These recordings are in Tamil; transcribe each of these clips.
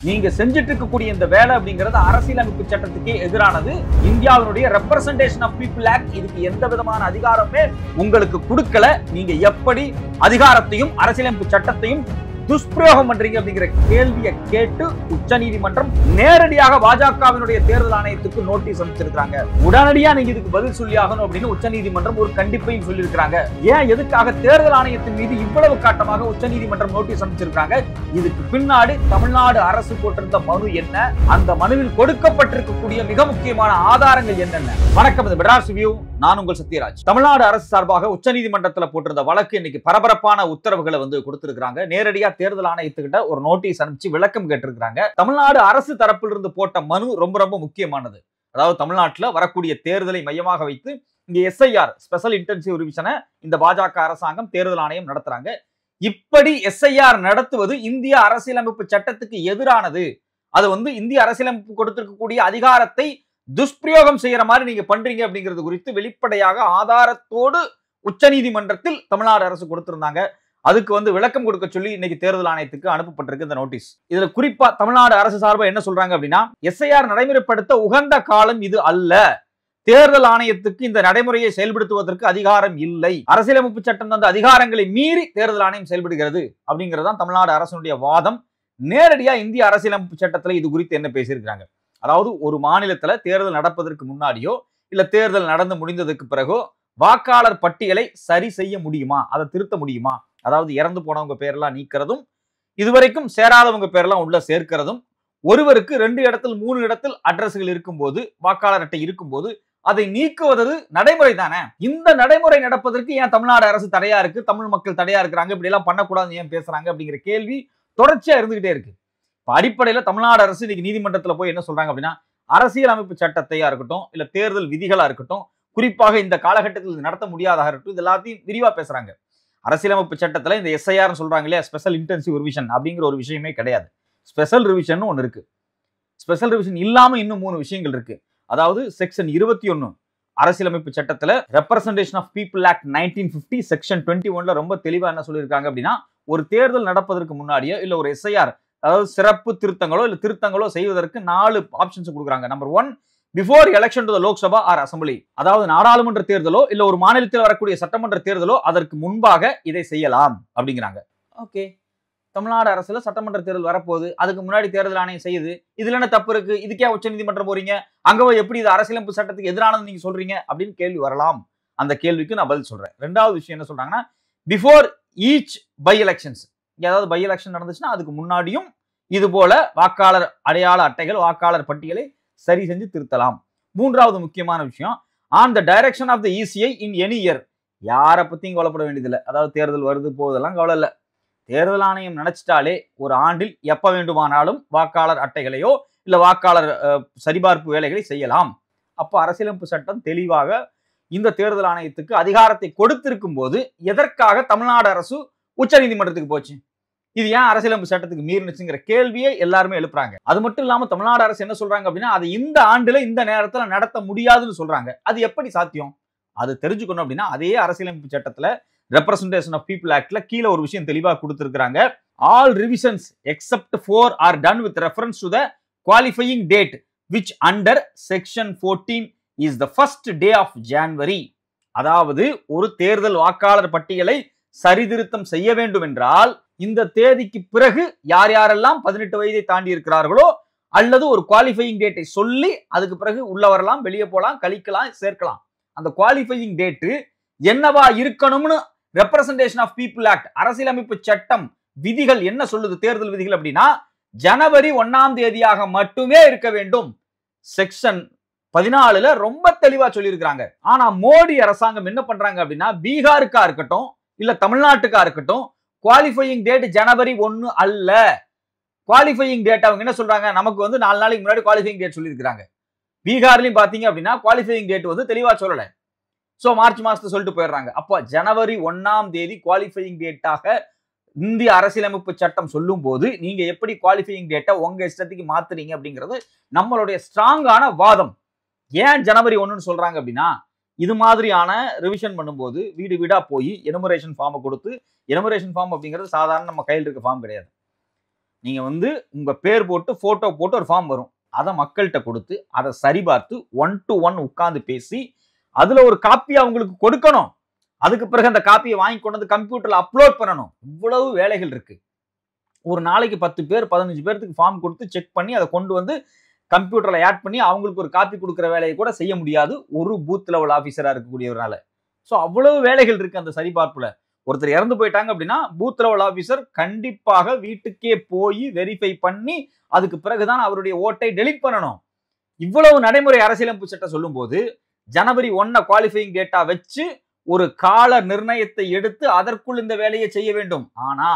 நீங்க செஞ்சிட்டு இருக்கக்கூடிய இந்த வேலை அப்படிங்கிறது அரசியலமைப்பு சட்டத்துக்கே எதிரானது. இந்தியாவினுடைய ரெப்ரசன்டேஷன் ஆஃப் பீப்புள் ஆக்ட் இதுக்கு எந்த விதமான அதிகாரமே உங்களுக்கு கொடுக்கல. நீங்க எப்படி அதிகாரத்தையும் அரசியலமைப்பு சட்டத்தையும் துஷ்பிரயோகம் பண்றீங்க அப்படிங்கிற கேள்வியை கேட்டு உச்சநீதிமன்றம் நேரடியாக பாஜகவினுடைய தேர்தல் ஆணையத்துக்கு நோட்டீஸ் அனுப்பிச்சிருக்காங்க. உடனடியா நீங்க இதுக்கு பதில் சொல்லி ஆகணும் அப்படின்னு உச்சநீதிமன்றம் ஒரு கண்டிப்பையும் சொல்லியிருக்காங்க. ஏன் எதுக்காக தேர்தல் ஆணையத்தின் மீது இவ்வளவு காட்டமாக உச்சநீதிமன்றம் நோட்டீஸ் அனுப்பிச்சிருக்காங்க? இதுக்கு பின்னாடி தமிழ்நாடு அரசு போட்டிருந்த மனு என்ன, அந்த மனுவில் கொடுக்கப்பட்டிருக்கக்கூடிய மிக முக்கியமான ஆதாரங்கள் என்னென்ன? வணக்கம், இது மெட்ராஸ் ரிவ்யூ. நான் உங்கள் சத்யராஜ். தமிழ்நாடு அரசு சார்பாக உச்சநீதிமன்றத்தில் போட்டிருந்த வழக்கு இன்னைக்கு பரபரப்பான உத்தரவுகளை கொடுத்திருக்காங்க. நேரடியா தேர்தல் ஆணையத்துக்கிட்ட ஒரு நோட்டீஸ் அனுப்பிச்சு விளக்கம் கேட்டிருக்காங்க. தமிழ்நாடு அரசு தரப்பிலிருந்து போட்ட மனு ரொம்ப ரொம்ப முக்கியமானது. அதாவது தமிழ்நாட்டில் வரக்கூடிய தேர்தலை மையமாக வைத்து இங்க எஸ்ஐஆர் ஸ்பெஷல் இன்டென்சிவ் ரிவிஷனை இந்த பாஜக அரசாங்கம் தேர்தல் ஆணையம் நடத்துறாங்க. இப்படி எஸ்ஐஆர் நடத்துவது இந்திய அரசியலமைப்பு சட்டத்துக்கு எதிரானது. அது இந்திய அரசியலமைப்பு கொடுத்திருக்கக்கூடிய அதிகாரத்தை துஷ்பிரயோகம் செய்யற மாதிரி நீங்க பண்றீங்க அப்படிங்கிறது குறித்து வெளிப்படையாக ஆதாரத்தோடு உச்சநீதிமன்றத்தில் தமிழ்நாடு அரசு கொடுத்திருந்தாங்க. அதுக்கு விளக்கம் கொடுக்க சொல்லி இன்னைக்கு தேர்தல் ஆணையத்துக்கு அனுப்பப்பட்டிருக்கு இந்த நோட்டீஸ். இதுல குறிப்பா தமிழ்நாடு அரசு சார்பா என்ன சொல்றாங்க அப்படின்னா, எஸ்ஐஆர் நடைமுறைப்படுத்த உகந்த காலம் இது அல்ல. தேர்தல் ஆணையத்துக்கு இந்த நடைமுறையை செயல்படுத்துவதற்கு அதிகாரம் இல்லை. அரசியலமைப்பு சட்டம் தந்த அதிகாரங்களை மீறி தேர்தல் ஆணையம் செயல்படுகிறது அப்படிங்கறதுதான் தமிழ்நாடு அரசுடைய வாதம். நேரடியா இந்திய அரசியலமைப்பு சட்டத்துல இது குறித்து என்ன பேசியிருக்காங்க? அதாவது ஒரு மாநிலத்துல தேர்தல் நடப்பதற்கு முன்னாடியோ இல்ல தேர்தல் நடந்து முடிந்ததுக்கு பிறகோ வாக்காளர் பட்டியலை சரி செய்ய முடியுமா, அதை திருத்த முடியுமா? அதாவது இறந்து போனவங்க பேரெல்லாம் நீக்கிறதும் இதுவரைக்கும் சேராதவங்க பேரெல்லாம் உள்ள சேர்க்கிறதும், ஒருவருக்கு 2 இடத்தில் 3 இடத்தில் அட்ரஸ்கள் இருக்கும்போது வாக்காளர் அட்டை இருக்கும்போது அதை நீக்குவது நடைமுறை தானே. இந்த நடைமுறை நடப்பதற்கு ஏன் தமிழ்நாடு அரசு தடையா இருக்கு, தமிழ் மக்கள் தடையா இருக்கிறாங்க, இப்படி எல்லாம் பண்ணக்கூடாது ஏன் பேசுறாங்க அப்படிங்கிற கேள்வி தொடர்ச்சியா இருந்துகிட்டே இருக்கு. அடிப்படையில தமிழ்நாடு அரசு இன்னைக்கு நீதிமன்றத்துல போய் என்ன சொல்றாங்க அப்படின்னா, அரசியல் அமைப்பு சட்டத்தையா இருக்கட்டும் இல்ல தேர்தல் விதிகளா இருக்கட்டும், குறிப்பாக இந்த காலகட்டத்தில் நடத்த முடியாதாக இருக்கட்டும், இது எல்லாத்தையும் விரிவா பேசுறாங்க. அரசியலமைப்பு சட்டத்துல இந்த எஸ்ஐஆர் சொல்றாங்க இல்லையா, ஸ்பெஷல் இன்டென்சிவ் ரிவிஷன் அப்படிங்கிற ஒரு விஷயமே கிடையாது. ஸ்பெஷல் ரிவிஷன் ஒன்னு இருக்கு. ஸ்பெஷல் ரிவிஷன் இல்லாம இன்னும் 3 விஷயங்கள் இருக்கு. அதாவது செக்ஷன் 21 அரசியலமைப்பு சட்டத்துல representation of people act 1950 section 21ல ரொம்ப தெளிவா என்ன சொல்லியிருக்காங்க அப்படின்னா, ஒரு தேர்தல் நடப்பதற்கு முன்னாடியோ இல்ல ஒரு எஸ்ஐஆர் அதாவது சிறப்பு திருத்தங்களோ இல்ல திருத்தங்களோ செய்வதற்கு 4 ஆப்ஷன்ஸ் கொடுக்குறாங்க. Number 1, before election to the Lok Sabha or assembly, அதாவது நாடாளுமன்ற தேர்தலோ இல்ல ஒரு மாநிலத்தில் வரக்கூடிய சட்டமன்ற தேர்தலோ அதற்கு முன்பாக இதை செய்யலாம் அப்படிங்கிறாங்க. ஓகே, தமிழ்நாடு அரசுல சட்டமன்ற தேர்தல் வரப்போகுது, அதுக்கு முன்னாடி தேர்தல் ஆணையம் செய்யுது, இதுல என்ன தப்பு இருக்கு? இதுக்கே உச்சநீதிமன்றம் போறீங்க, அங்க எப்படி இது அரசியலமைப்பு சட்டத்துக்கு எதிரானது நீங்க சொல்றீங்க அப்படின்னு கேள்வி வரலாம். அந்த கேள்விக்கு நான் பதில் சொல்றேன். 2வது விஷயம் என்ன சொல்றாங்கன்னா, பிஃபோர் ஈச் பை எலெக்ஷன்ஸ், ஏதாவது பை எலெக்ஷன் நடந்துச்சுன்னா அதுக்கு முன்னாடியும் இது போல வாக்காளர் அடையாள அட்டைகள் வாக்காளர் பட்டியலை சரி செஞ்சு திருத்தலாம். 3வது முக்கியமான விஷயம், on the direction of the ECI in any year, யாரை பத்தியும் கவலைப்பட வேண்டியதில்லை. அதாவது தேர்தல் வருது போதெல்லாம் கவலை இல்லை. தேர்தல் ஆணையம் நினைச்சிட்டாலே ஒரு ஆண்டில் எப்ப வேண்டுமானாலும் வாக்காளர் அட்டைகளையோ இல்ல வாக்காளர் சரிபார்ப்பு வேலைகளை செய்யலாம். அப்போ அரசியலமைப்பு சட்டம் தெளிவாக இந்த தேர்தல் ஆணையத்துக்கு அதிகாரத்தை கொடுத்திருக்கும் போது எதற்காக தமிழ்நாடு அரசு உச்ச நீதிமன்றத்துக்கு போச்சு? இது ஏன் அரசியலமைப்பு சட்டத்துக்கு மீறினுச்சுங்கிற கேள்வியை எல்லாருமே எழுப்புறாங்க. அது மட்டும் இல்லாம தமிழ்நாடு அரசு என்ன சொல்றாங்க அப்படின்னா, அது இந்த ஆண்டுல இந்த நேரத்துல நடத்த முடியாதுன்னு சொல்றாங்க. அது எப்படி சாத்தியம்? அது தெரிஞ்சுக்கணும் அப்படின்னா அதே அரசியலமைப்பு சட்டத்துல ரெப்ரசன்டேஷன் ஆஃப் பீப்புள் ஆக்ட்ல கீழே ஒரு விஷயம் தெளிவாக கொடுத்திருக்காங்க. All revisions except 4 are done with reference to the qualifying date which under section 14 is the first day of January. அதாவது ஒரு தேர்தல் வாக்காளர் பட்டியலை சரிதிருத்தம் செய்ய வேண்டும் என்றால் இந்த தேதிக்கு பிறகு யார் யாரெல்லாம் 18 வயதை தாண்டி இருக்கிறார்களோ அல்லது ஒரு குவாலிஃபையிங் டேட்டை சொல்லி அதுக்கு பிறகு உள்ள வரலாம், வெளியே போலாம், கழிக்கலாம், சேர்க்கலாம். அந்த குவாலிஃபையிங் டேட்டு என்னவா இருக்கணும்னு ரெப்ரசன்டேஷன் ஆஃப் பீப்புள் ஆக்ட் அரசியலமைப்பு சட்டம் விதிகள் என்ன சொல்லுது? தேர்தல் விதிகள் அப்படின்னா ஜனவரி 1ஆம் தேதியாக மட்டுமே இருக்க வேண்டும். செக்ஷன் 14ல ரொம்ப தெளிவா சொல்லியிருக்காங்க. ஆனா மோடி அரசாங்கம் என்ன பண்றாங்க அப்படின்னா, பீகாருக்கா இருக்கட்டும் இல்ல தமிழ்நாட்டுக்கா இருக்கட்டும், குவாலிஃபையிங் டேட் ஜனவரி 1 அல்ல. குவாலிஃபையிங் டேட் அவங்க என்ன சொல்றாங்க, நமக்கு 4 நாளைக்கு முன்னாடி குவாலிஃபையிங் டேட் சொல்லியிருக்காங்க. பீகார்லயும் பாத்தீங்க அப்படின்னா குவாலிஃபையிங் டேட் தெளிவா சொல்லல. சோ மார்ச் மாசத்துல சொல்லிட்டு போயிடுறாங்க. அப்ப ஜனவரி 1ஆம் தேதி குவாலிஃபையிங் டேட்டாக இந்திய அரசியலமைப்பு சட்டம் சொல்லும் போது நீங்க எப்படி குவாலிஃபையிங் டேட்டை உங்க இஷ்டத்துக்கு மாத்துறீங்க அப்படிங்கிறது நம்மளுடைய ஸ்ட்ராங்கான வாதம். ஏன் ஜனவரி 1ன்னு சொல்றாங்க அப்படின்னா, இது மாதிரியான ரிவிஷன் பண்ணும்போது வீடு வீடா போய் எனுமரேஷன் ஃபார்மை கொடுத்து, எனுமரேஷன் ஃபார்ம் அப்படிங்கிறது சாதாரண நம்ம கையில் இருக்க ஃபார்ம் கிடையாது. நீங்க வந்து உங்க பேர் போட்டு போட்டோ போட்டு ஒரு ஃபார்ம் வரும். அதை மக்கள்கிட்ட கொடுத்து அதை சரிபார்த்து 1 to 1 உட்கார்ந்து பேசி அதுல ஒரு காப்பி அவங்களுக்கு கொடுக்கணும். அதுக்கு பிறகு அந்த காப்பியை வாங்கி கொண்டு வந்து கம்ப்யூட்டர்ல அப்லோட் பண்ணணும். இவ்வளவு வேலைகள் இருக்கு. ஒரு நாளைக்கு 10 பேர் 15 பேருக்கு ஃபார்ம் கொடுத்து செக் பண்ணி அதை கொண்டு வந்து கம்ப்யூட்டர்ல ஆட் பண்ணி அவங்களுக்கு ஒரு காப்பி கொடுக்கிற வேலையை கூட செய்ய முடியாது ஒரு பூத் லெவல் ஆபீசரா இருக்கக்கூடியவரால. சோ அவ்வளவு வேலைகள் இருக்கு அந்த சரிபார்ப்புல. ஒருத்தர் இறந்து போயிட்டாங்க அப்படின்னா பூத் லெவல் ஆபீசர் கண்டிப்பாக வீட்டுக்கே போய் வெரிஃபை பண்ணி அதுக்கு பிறகுதான் அவருடைய ஓட்டை டெலீட் பண்ணணும். இவ்வளவு நடைமுறை அரசியலமைப்பு சட்டம் சொல்லும் போது ஜனவரி 1 குவாலிஃபையிங் டேட்டா வச்சு ஒரு கால நிர்ணயத்தை எடுத்து அதற்குள் இந்த வேலையை செய்ய வேண்டும். ஆனா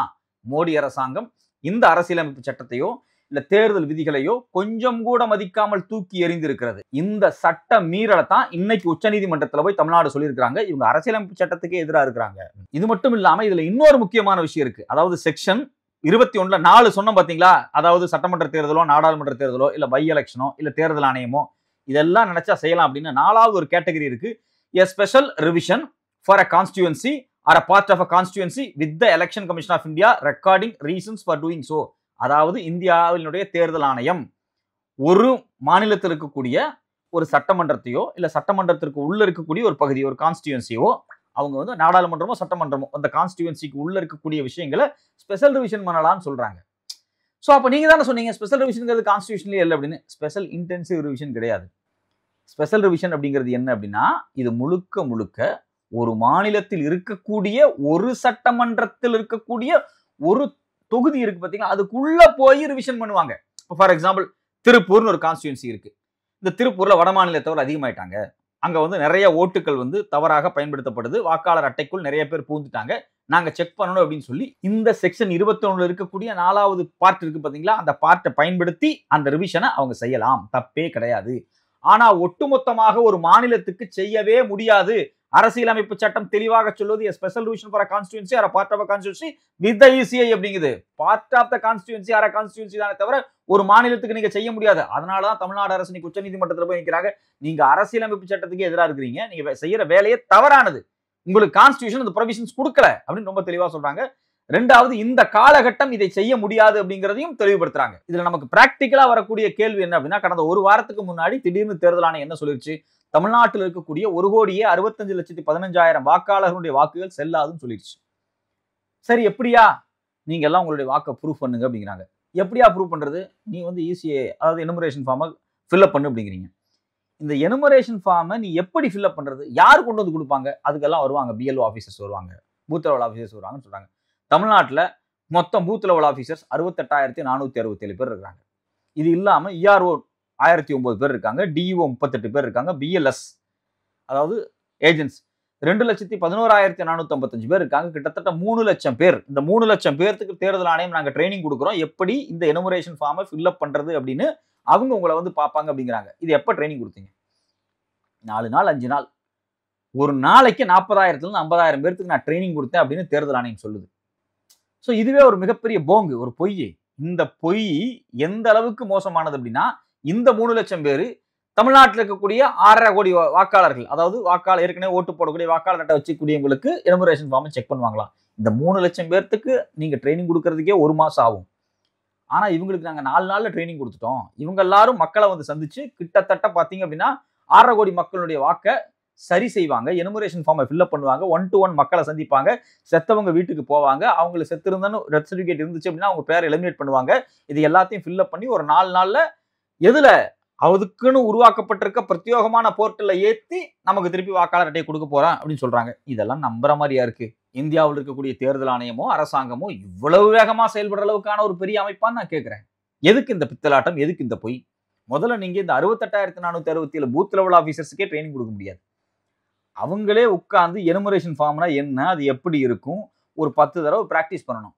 மோடி அரசாங்கம் இந்த அரசியலமைப்பு சட்டத்தையோ இல்ல தேர்தல் விதிகளையோ கொஞ்சம் கூட மதிக்காமல் தூக்கி எறிந்திருக்கிறது. இந்த சட்ட மீறலை தான் இன்னைக்கு உச்சநீதிமன்றத்துல போய் தமிழ்நாடு சொல்லியிருக்காங்க. இவங்க அரசியலமைப்பு சட்டத்துக்கே எதிராக இருக்கிறாங்க. இது மட்டும் இல்லாம இதுல இன்னொரு முக்கியமான விஷயம் இருக்கு. அதாவது செக்ஷன் 21 4 சொன்னோம் பாத்தீங்களா? அதாவது சட்டமன்ற தேர்தலோ நாடாளுமன்ற தேர்தலோ இல்ல பை எலெக்ஷனோ இல்ல தேர்தல் ஆணையமோ இதெல்லாம் நினைச்சா செய்யலாம் அப்படின்னு 4வது ஒரு கேட்டகரி இருக்கு. A special revision for a constituency or a part of a constituency with the Election Commission of India recording reasons for doing so. அதாவது இந்தியாவினுடைய தேர்தல் ஆணையம் ஒரு மாநிலத்தில் இருக்கக்கூடிய ஒரு சட்டமன்றத்தையோ இல்ல சட்டமன்றத்திற்கு உள்ள இருக்கக்கூடிய ஒரு பகுதி ஒரு கான்ஸ்டியூன்சியோ அவங்க வந்து நாடாளுமன்றமோ சட்டமன்றமோ அந்த கான்ஸ்டியூன்சிக்கு உள்ள இருக்கக்கூடிய விஷயங்களை ஸ்பெஷல் ரிவிஷன் பண்ணலாம்னு சொல்றாங்க. சோ அப்ப நீங்க தானே சொன்னீங்க ஸ்பெஷல் ரிவிஷன்ங்கிறது கான்ஸ்டியூஷன்லயே இல்லை அப்படின்னு. ஸ்பெஷல் இன்டென்சிவ் ரிவிஷன் கிடையாது. ஸ்பெஷல் ரிவிஷன் அப்படிங்கிறது என்ன அப்படின்னா இது முழுக்க முழுக்க ஒரு மாநிலத்தில் இருக்கக்கூடிய ஒரு சட்டமன்றத்தில் இருக்கக்கூடிய ஒரு தொகுதி இருக்கு பாத்தீங்களா அதுக்குள்ள போய் ரிவிஷன் பண்ணுவாங்க. ஃபார் எக்ஸாம்பிள் திருப்பூர்னு ஒரு கான்ஸ்டியூன்சி இருக்கு. இந்த திருப்பூர்ல வட மாநிலத்தவர் அதிகமாயிட்டாங்க. அங்க வந்து நிறைய ஓட்டுகள் வந்து தவறாக பயன்படுத்தப்படுது. வாக்காளர் அட்டைக்குள் நிறைய பேர் பூந்துட்டாங்க. நாங்க செக் பண்ணணும் அப்படின்னு சொல்லி இந்த செக்ஷன் 21 இருக்கக்கூடிய 4வது பார்ட் இருக்கு பாத்தீங்களா அந்த பார்ட்டை பயன்படுத்தி அந்த ரிவிஷனை அவங்க செய்யலாம். தப்பே கிடையாது. ஆனா ஒட்டுமொத்தமாக ஒரு மாநிலத்துக்கு செய்யவே முடியாது. அரசியலமைப்பு சட்டம் தெளிவாக சொல்வது special revision for a constituency or a part of a constituency with the ECI அப்படிங்குது. Part of the constituency or constituency தானே தவிர ஒரு மாநிலத்துக்கு நீங்க செய்ய முடியாது. அதனாலதான் தமிழ்நாடு அரசு நீங்க உச்சநீதிமன்றத்தில் போய் நிற்கிறாங்க. நீங்க அரசியலமைப்பு சட்டத்துக்கு எதிராக இருக்கிறீங்க. நீங்க செய்யற வேலையே தவறானது. உங்களுக்கு கான்ஸ்டியூஷன் இந்த ப்ரொவிஷன்ஸ் கொடுக்கல அப்படின்னு ரொம்ப தெளிவா சொல்றாங்க. ரெண்டாவது இந்த காலகட்டம் இதை செய்ய முடியாது அப்படிங்கிறதையும் தெளிவுபடுத்துறாங்க. இதுல நமக்கு பிராக்டிக்கலா வரக்கூடிய கேள்வி என்ன அப்படின்னா கடந்த ஒரு வாரத்துக்கு முன்னாடி திடீர்னு தேர்தல் ஆணையம் என்ன சொல்லிருச்சு? தமிழ்நாட்டில் இருக்கக்கூடிய 1,65,15,000 வாக்காளர்களுடைய வாக்குகள் செல்லாதுன்னு சொல்லிடுச்சு. சரி எப்படியா நீங்க எல்லாம் உங்களுடைய வாக்கை ப்ரூவ் பண்ணுங்க அப்படிங்கிறாங்க. எப்படியா ப்ரூவ் பண்றது? நீ வந்து ECA அதாவது எனுமரேஷன் ஃபார்மை ஃபில்அப் பண்ணு அப்படிங்கிறீங்க. இந்த எனுமரேஷன் ஃபார்மை நீ எப்படி ஃபில்அப் பண்றது? யார் கொண்டு வந்து கொடுப்பாங்க? அதுக்கெல்லாம் வருவாங்க BLO ஆஃபீஸர்ஸ் வருவாங்க, பூத் லெவல் ஆஃபீஸர்ஸ் வருவாங்கன்னு சொல்றாங்க. தமிழ்நாட்டில் மொத்தம் பூத் லெவல் ஆஃபீஸர்ஸ் 68,467 பேர் இருக்காங்க. இது இல்லாம ERO 1009 பேர் இருக்காங்க, DEO 38 பேர் இருக்காங்க, BLS அதாவது ஏஜென்ட்ஸ் 2,11,455 பேர் இருக்காங்க. கிட்டத்தட்ட 3 லட்சம் பேர். இந்த 3 லட்சம் பேருக்கு தேர்தல் ஆணையம் நாங்க ட்ரைனிங் கொடுக்குறோம் எப்படி இந்த எனுமரேஷன் ஃபார்மை ஃபில்அப் பண்றது அப்படின்னு அவங்க உங்களை வந்து பார்ப்பாங்க அப்படிங்கிறாங்க. இது எப்ப ட்ரைனிங் கொடுத்தீங்க? 4 நாள் 5 நாள். ஒரு நாளைக்கு 40,000 50,000 பேருக்கு நான் ட்ரைனிங் கொடுத்தேன் அப்படின்னு தேர்தல் ஆணையம் சொல்லுது. சோ இதுவே ஒரு மிகப்பெரிய போங்கு, ஒரு பொய். இந்த பொய் எந்த அளவுக்கு மோசமானது அப்படின்னா இந்த 3 லட்சம் பேர் தமிழ்நாட்டில் இருக்கக்கூடிய 6.5 கோடி வாக்காளர்கள் அதாவது வாக்காளர் ஏற்கனவே ஓட்டு போடக்கூடிய வாக்காளர் அட்டை வச்சுக்கூடியவங்களுக்கு எனுமரேஷன் ஃபார்மை செக் பண்ணுவாங்களாம். இந்த 3 லட்சம் பேர்த்துக்கு நீங்க ட்ரைனிங் கொடுக்கறதுக்கே 1 மாசம் ஆகும். ஆனா இவங்களுக்கு நாங்க 4 நாள்ல ட்ரைனிங் கொடுத்துட்டோம். இவங்க எல்லாரும் மக்களை வந்து சந்திச்சு கிட்டத்தட்ட பாத்தீங்க அப்படின்னா 6.5 கோடி மக்களுடைய வாக்கை சரி செய்வாங்க. எனுமரேஷன் ஃபார்மை ஃபில்அப் பண்ணுவாங்க. 1 to 1 மக்களை சந்திப்பாங்க. செத்தவங்க வீட்டுக்கு போவாங்க. அவங்களுக்கு செத்து இருந்தாலும் டெத் சர்டிஃபிகேட் இருந்துச்சு அப்படின்னா அவங்க பேரை எலிமினேட் பண்ணுவாங்க. இது எல்லாத்தையும் ஃபில்அப் பண்ணி ஒரு 4 நாள்ல எதுல அதுக்குன்னு உருவாக்கப்பட்டிருக்க பிரத்யேகமான போர்ட்டல்ல ஏத்தி நமக்கு திருப்பி வாக்காளர் அட்டையை கொடுக்க போறேன் அப்படின்னு சொல்றாங்க. இதெல்லாம் நம்புற மாதிரியா இருக்கு? இந்தியாவில் இருக்கக்கூடிய தேர்தல் ஆணையமோ அரசாங்கமோ இவ்வளவு வேகமா செயல்படுற அளவுக்கான ஒரு பெரிய அமைப்பான்னு நான் கேட்கிறேன். எதுக்கு இந்த பித்தலாட்டம்? எதுக்கு இந்த பொய்? முதல்ல நீங்க இந்த 68,467 பூத் லெவல் ஆபீசர்ஸ்க்கே ட்ரைனிங் கொடுக்க முடியாது. அவங்களே உட்கார்ந்து எனுமரேஷன் ஃபார்ம்னா என்ன, அது எப்படி இருக்கும், ஒரு 10 தடவை பிராக்டிஸ் பண்ணணும்.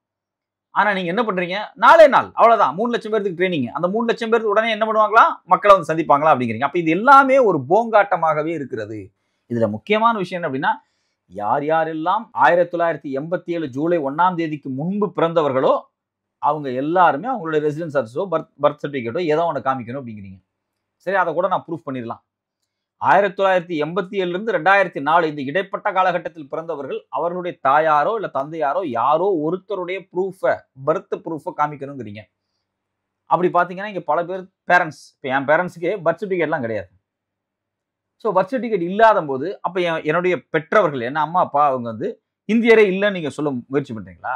ஆனா நீங்க என்ன பண்றீங்க? 4 நாள் அவ்வளவுதான் 3 லட்சம் பேருக்கு ட்ரைனிங். அந்த 3 லட்சம் பேருக்கு உடனே என்ன பண்ணுவாங்களா? மக்களை வந்து சந்திப்பாங்களா அப்படிங்கிறீங்க. அப்ப இது எல்லாமே ஒரு போங்காட்டமாகவே இருக்கிறது. இதுல முக்கியமான விஷயம் என்ன அப்படின்னா யார் யாரெல்லாம் 1987 ஜூலை 1ஆம் தேதிக்கு முன்பு பிறந்தவர்களோ அவங்க எல்லாருமே அவங்களுடைய ரெசிடென்ஸ் அட்ரஸோ பர்த் சர்டிஃபிகேட்டோ ஏதோ ஒன்று காமிக்கணும் அப்படிங்கிறீங்க. சரி அதை கூட நான் ப்ரூஃப் பண்ணிடலாம். 1987 இருந்து 2004 இந்த இடைப்பட்ட காலகட்டத்தில் பிறந்தவர்கள் அவர்களுடைய தாயாரோ இல்ல தந்தையாரோ யாரோ ஒருத்தருடைய ப்ரூஃபை பர்த் ப்ரூஃபை காமிக்கணுங்கிறீங்க. அப்படி பாத்தீங்கன்னா இங்க பல பேர் பேரண்ட்ஸ், இப்போ என் பேரண்ட்ஸுக்கே பர்த் சர்டிஃபிகேட்லாம் கிடையாது. ஸோ பர்த் சர்டிஃபிகேட் இல்லாத போது அப்ப என்னுடைய பெற்றவர்கள், என்ன அம்மா அப்பா அவங்க வந்து இந்தியரே இல்லைன்னு நீங்க சொல்ல முயற்சி பண்றீங்களா?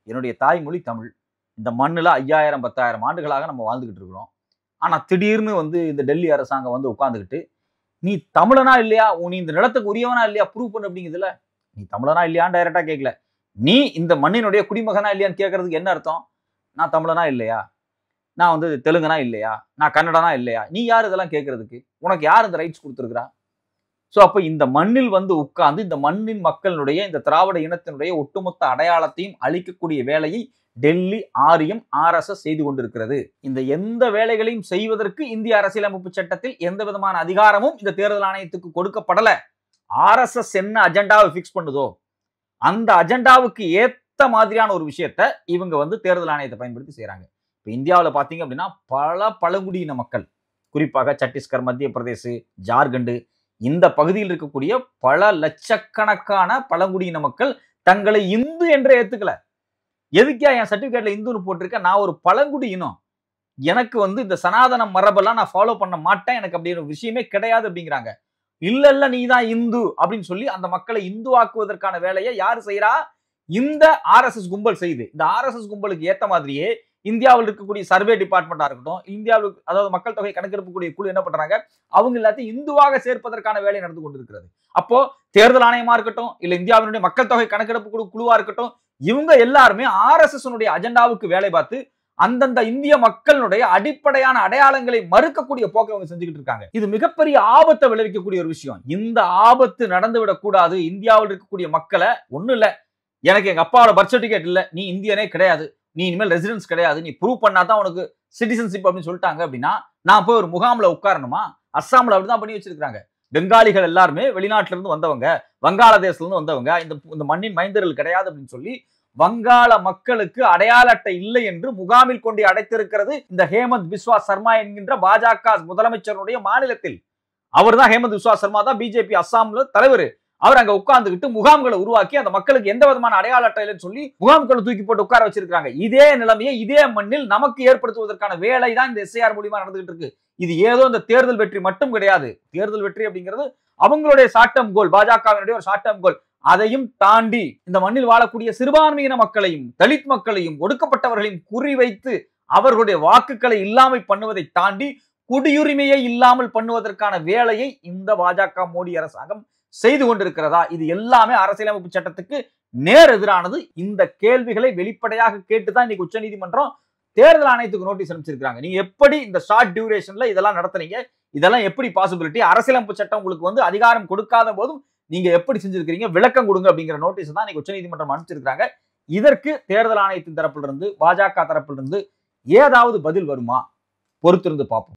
என்னுடைய தாய்மொழி தமிழ். இந்த மண்ணுல 5000 10,000 ஆண்டுகளாக நம்ம வாழ்ந்துகிட்டு இருக்கிறோம். ஆனா திடீர்னு வந்து இந்த டெல்லி அரசாங்கம் வந்து உட்கார்ந்துகிட்டு, நீ தமிழனா இல்லையா, நீ இந்த நிலத்துக்கு உரியவனா இல்லையா ப்ரூவ் பண்ணு அப்படிங்குதுல. நீ தமிழனா இல்லையான்னு டைரக்டா கேட்கல. நீ இந்த மண்ணினுடைய குடிமகனா இல்லையான்னு கேட்கறதுக்கு என்ன அர்த்தம்? நான் தமிழனா இல்லையா, நான் வந்து தெலுங்கனா இல்லையா, நான் கன்னடனா இல்லையா, நீ யார் இதெல்லாம் கேட்கறதுக்கு? உனக்கு யார் இந்த ரைட்ஸ் கொடுத்திருக்கிறா? சோ அப்ப இந்த மண்ணில் வந்து உட்கார்ந்து இந்த மண்ணின் மக்களுடைய, இந்த திராவிட இனத்தினுடைய ஒட்டுமொத்த அடையாளத்தையும் அழிக்கக்கூடிய வேலையை டெல்லி ஆரியம் RSS செய்து கொண்டிருக்கிறது. இந்த எந்த வேலைகளையும் செய்வதற்கு இந்திய அரசியலமைப்பு சட்டத்தில் எந்த விதமான அதிகாரமும் இந்த தேர்தல் ஆணையத்துக்கு கொடுக்கப்படல. RSS என்ன அஜெண்டாவை பிக்ஸ் பண்ணுதோ அந்த அஜெண்டாவுக்கு ஏத்த மாதிரியான ஒரு விஷயத்தை இவங்க வந்து தேர்தல் ஆணையத்தை பயன்படுத்தி செய்யறாங்க. இப்ப இந்தியாவில் பாத்தீங்க அப்படின்னா பல பழங்குடியின மக்கள், குறிப்பாக சத்தீஸ்கர், மத்திய பிரதேச, ஜார்க்கண்ட் இந்த பகுதியில் இருக்கக்கூடிய பல லட்சக்கணக்கான பழங்குடியின மக்கள் தங்களை இந்து என்று ஏத்துக்கல. எதுக்கா என் சர்டிபிகேட்ல இந்துன்னு போட்டிருக்க? நான் ஒரு பழங்குடி இனம், எனக்கு வந்து இந்த சனாதன மரபெல்லாம் நான் ஃபாலோ பண்ண மாட்டேன், எனக்கு அப்படி ஒரு விஷயமே கிடையாது அப்படிங்கிறாங்க. இல்ல நீ தான் இந்து அப்படின்னு சொல்லி அந்த மக்களை இந்துவாக்குவதற்கான வேலையை யாரு செய்யறா? இந்த RSS கும்பல் செய்யுது. இந்த RSS கும்பலுக்கு ஏத்த மாதிரியே இந்தியாவில் இருக்கக்கூடிய சர்வே டிபார்ட்மெண்டா இருக்கட்டும், இந்தியாவில் அதாவது மக்கள் தொகை கணக்கெடுப்பு கூடிய குழு என்ன பண்றாங்க? அவங்க எல்லாத்தையும் இந்துவாக சேர்ப்பதற்கான வேலை நடந்து கொண்டிருக்கிறது. அப்போ தேர்தல் ஆணையமா இருக்கட்டும், இல்ல இந்தியாவினுடைய மக்கள் தொகை கணக்கெடுப்பு குழுவா இருக்கட்டும், இவங்க எல்லாருமே RSS அஜெண்டாவுக்கு வேலை பார்த்து அந்தந்த இந்திய மக்களுடைய அடிப்படையான அடையாளங்களை மறுக்கக்கூடிய போக்கை அவங்க செஞ்சுக்கிட்டு இருக்காங்க. இது மிகப்பெரிய ஆபத்தை விளைவிக்கக்கூடிய ஒரு விஷயம். இந்த ஆபத்து நடந்துவிடக் கூடாது. இந்தியாவில் இருக்கக்கூடிய மக்களை ஒண்ணும் இல்ல, எனக்கு எங்க அப்பாவோட பர்த் சர்டிபிகேட் இல்ல, நீ இந்தியனே கிடையாது, நீ இனிமேல் ரெசிடென்ஸ் கிடையாது, நீ ப்ரூவ் பண்ணாதான் உனக்கு சிட்டிசன்ஷிப் அப்படின்னு சொல்லிட்டாங்க அப்படின்னா நான் போய் ஒரு முகாம்ல உட்காரணுமா? அஸ்ஸாம்ல அப்படிதான் பண்ணி வச்சிருக்காங்க. பெங்காலிகள் எல்லாருமே வெளிநாட்டுல இருந்து வந்தவங்க, வங்காளதேசத்துல இருந்து வந்தவங்க, இந்த மண்ணின் மைந்தர்கள் கிடையாது அப்படின்னு சொல்லி வங்காள மக்களுக்கு அடையாள அட்டை இல்லை என்று முகாமில் கொண்டு அடைத்திருக்கிறது இந்த ஹேமந்த் பிஸ்வா சர்மா என்கின்ற பாஜக முதலமைச்சருடைய மாநிலத்தில். அவர் தான் ஹேமந்த் பிஸ்வா சர்மா தான் பிஜேபி அஸ்ஸாம்ல தலைவர். அவர் அங்க உட்கார்ந்துகிட்டு முகாம்களை உருவாக்கி அந்த மக்களுக்கு எந்த விதமான அடையாள அட்டை இல்லைன்னு சொல்லி முகாம்களை தூக்கி போட்டு உட்கார வச்சிருக்காங்க. இதே நிலைமையை இதே மண்ணில் நமக்கு ஏற்படுத்துவதற்கான வேலை தான் இந்த SIR மூலியமா நடந்துகிட்டு இருக்கு. இது ஏதோ இந்த தேர்தல் வெற்றி மட்டும் கிடையாது. தேர்தல் வெற்றி அப்படிங்கிறது அவங்களுடைய ஷார்ட் டேர்ம் கோல், பாஜகவினுடைய ஒரு ஷார்ட் டேர்ம் கோல். அதையும் தாண்டி இந்த மண்ணில் வாழக்கூடிய சிறுபான்மையின மக்களையும், தலித் மக்களையும், ஒடுக்கப்பட்டவர்களையும் குறிவைத்து அவர்களுடைய வாக்குகளை இல்லாமல் பண்ணுவதை தாண்டி குடியுரிமையை இல்லாமல் பண்ணுவதற்கான வேலையை இந்த பாஜக மோடி அரசாங்கம் செய்து கொண்டிருக்கிறதா? இது எல்லாமே அரசியலமைப்பு சட்டத்துக்கு நேர் எதிரானது. இந்த கேள்விகளை வெளிப்படையாக கேட்டுதான் இன்னைக்கு உச்சநீதிமன்றம் தேர்தல் ஆணையத்துக்கு நோட்டீஸ் அனுப்பிச்சிருக்காங்க. நீங்க எப்படி இந்த ஷார்ட் டியூரேஷன்ல இதெல்லாம் நடத்துறீங்க? இதெல்லாம் எப்படி பாசிபிலிட்டி? அரசியலமைப்பு சட்டம் உங்களுக்கு வந்து அதிகாரம் கொடுக்காத போதும் நீங்க எப்படி செஞ்சிருக்கீங்க? விளக்கம் கொடுங்க அப்படிங்கிற நோட்டீஸ் தான் இன்னைக்கு உச்சநீதிமன்றம் அனுப்பிச்சிருக்காங்க. இதற்கு தேர்தல் ஆணையத்தின் தரப்பிலிருந்து, பாஜக தரப்பிலிருந்து ஏதாவது பதில் வருமா? பொறுத்திருந்து பார்ப்போம்.